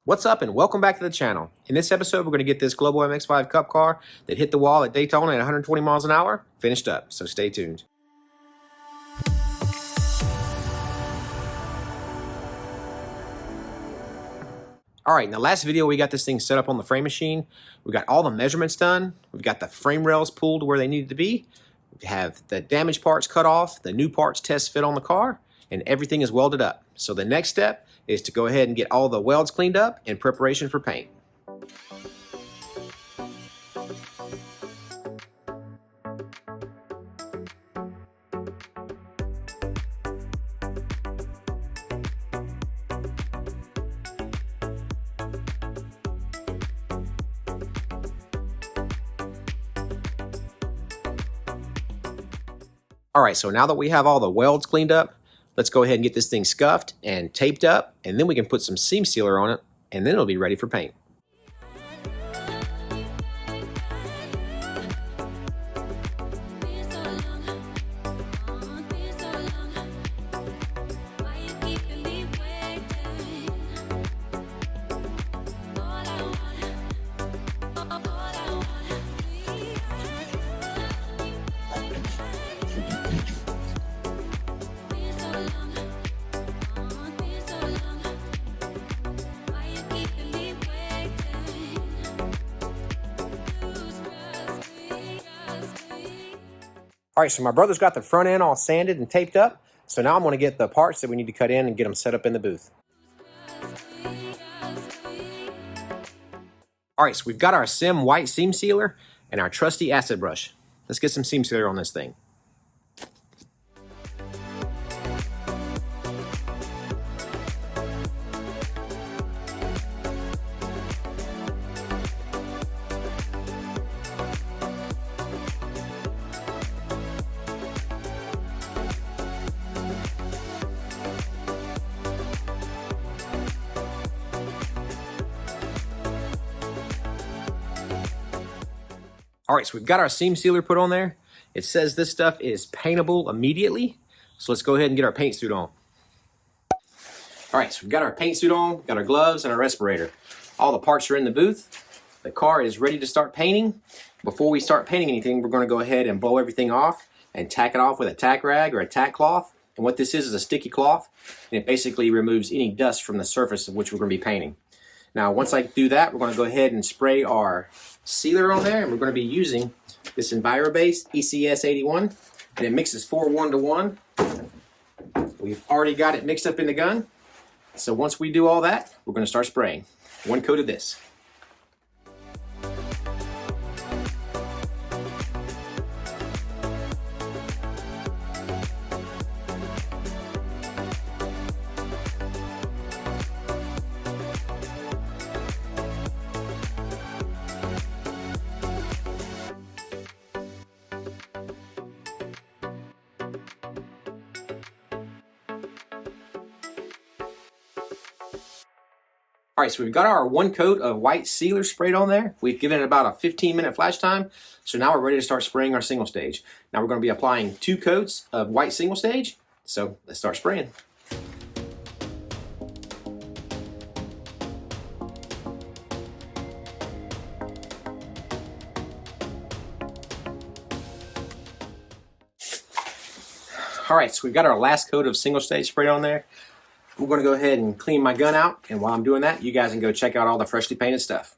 What's up and welcome back to the channel. In this episode, we're going to get this Global MX5 Cup car that hit the wall at Daytona at 120 miles an hour finished up, so stay tuned. Alright, in the last video we got this thing set up on the frame machine. We got all the measurements done. We've got the frame rails pulled where they needed to be. We have the damaged parts cut off, the new parts test fit on the car, and everything is welded up. So the next step is to go ahead and get all the welds cleaned up in preparation for paint. Alright, so now that we have all the welds cleaned up, let's go ahead and get this thing scuffed and taped up, and then we can put some seam sealer on it, and then it'll be ready for paint. Alright, so my brother's got the front end all sanded and taped up, so now I'm going to get the parts that we need to cut in and get them set up in the booth. Alright, so we've got our Sim white seam sealer and our trusty acid brush. Let's get some seam sealer on this thing. Alright, so we've got our seam sealer put on there. It says this stuff is paintable immediately. So let's go ahead and get our paint suit on. Alright, so we've got our paint suit on, got our gloves and our respirator. All the parts are in the booth. The car is ready to start painting. Before we start painting anything, we're going to go ahead and blow everything off and tack it off with a tack rag or a tack cloth. And what this is a sticky cloth, and it basically removes any dust from the surface of which we're going to be painting. Now, once I do that, we're going to go ahead and spray our sealer on there, and we're going to be using this EnviroBase ECS 81, and it mixes 4:1 to 1. We've already got it mixed up in the gun, so once we do all that, we're going to start spraying. One coat of this. Alright, so we've got our one coat of white sealer sprayed on there. We've given it about a 15-minute flash time. So now we're ready to start spraying our single stage. Now we're going to be applying 2 coats of white single stage. So let's start spraying. Alright, so we've got our last coat of single stage sprayed on there. I'm going to go ahead and clean my gun out, and while I'm doing that, you guys can go check out all the freshly painted stuff.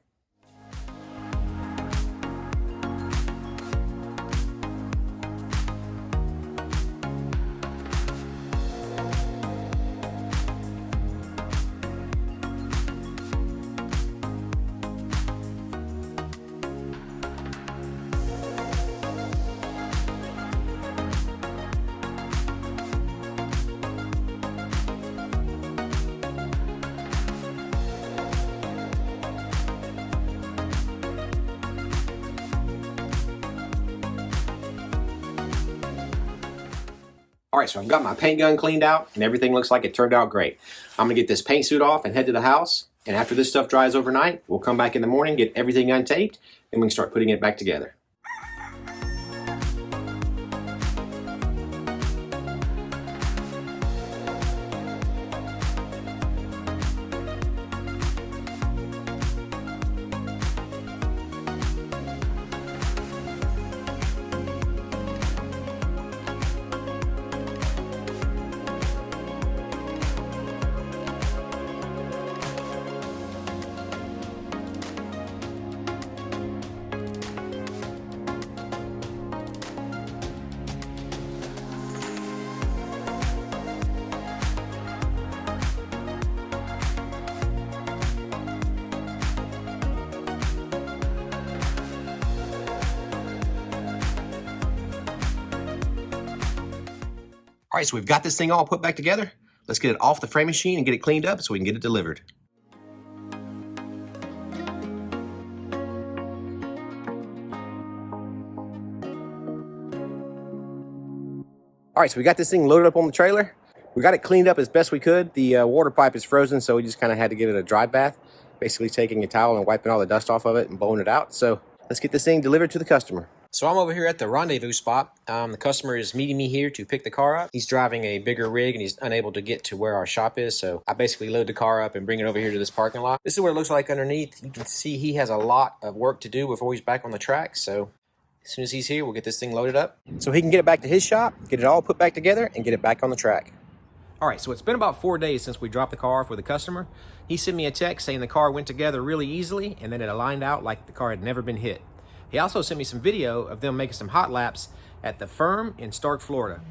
Alright, so I've got my paint gun cleaned out and everything looks like it turned out great. I'm going to get this paint suit off and head to the house, and after this stuff dries overnight, we'll come back in the morning, get everything untaped, and we can start putting it back together. All right, so we've got this thing all put back together. Let's get it off the frame machine and get it cleaned up so we can get it delivered. All right, so we got this thing loaded up on the trailer. We got it cleaned up as best we could. The water pipe is frozen, so we just kind of had to give it a dry bath, basically taking a towel and wiping all the dust off of it and blowing it out. So let's get this thing delivered to the customer. So I'm over here at the rendezvous spot. The customer is meeting me here to pick the car up. He's driving a bigger rig and he's unable to get to where our shop is. So I basically load the car up and bring it over here to this parking lot. This is what it looks like underneath. You can see he has a lot of work to do before he's back on the track. So as soon as he's here, we'll get this thing loaded up so he can get it back to his shop, get it all put back together, and get it back on the track. All right, so it's been about 4 days since we dropped the car off with the customer. He sent me a text saying the car went together really easily and then it aligned out like the car had never been hit. He also sent me some video of them making some hot laps at the firm in Stark, Florida.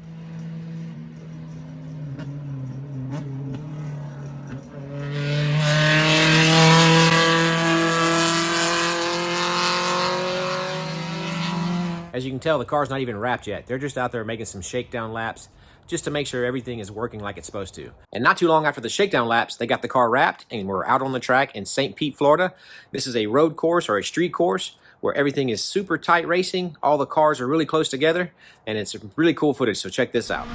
As you can tell, the car's not even wrapped yet. They're just out there making some shakedown laps just to make sure everything is working like it's supposed to. And not too long after the shakedown laps, they got the car wrapped and we're out on the track in St. Pete, Florida. This is a road course or a street course where everything is super tight racing. All the cars are really close together and it's really cool footage, so check this out.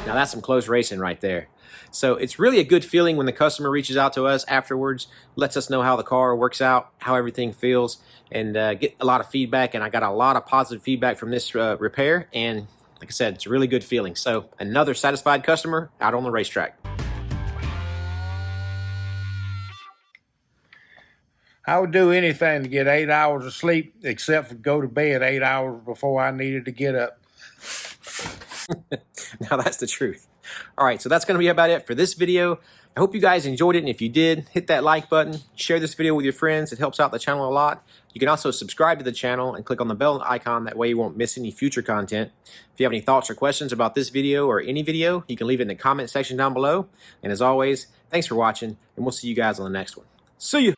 Now that's some close racing right there. So it's really a good feeling when the customer reaches out to us afterwards, lets us know how the car works out, how everything feels, and get a lot of feedback. And I got a lot of positive feedback from this repair. And like I said, it's a really good feeling. So another satisfied customer out on the racetrack. I would do anything to get 8 hours of sleep except for go to bed 8 hours before I needed to get up. Now that's the truth. All right, so that's going to be about it for this video. I hope you guys enjoyed it, and if you did, hit that like button, share this video with your friends. It helps out the channel a lot. You can also subscribe to the channel and click on the bell icon. That way you won't miss any future content. If you have any thoughts or questions about this video or any video, you can leave it in the comment section down below. And as always, thanks for watching, and we'll see you guys on the next one. See you!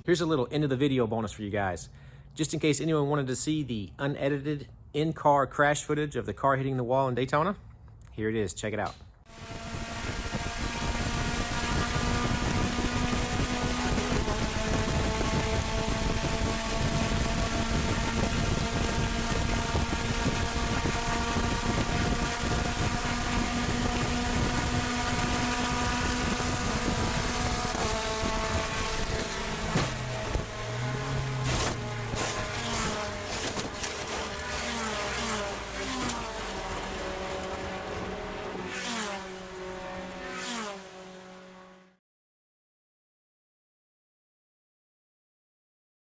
Here's a little end of the video bonus for you guys. Just in case anyone wanted to see the unedited in-car crash footage of the car hitting the wall in Daytona, here it is. Check it out.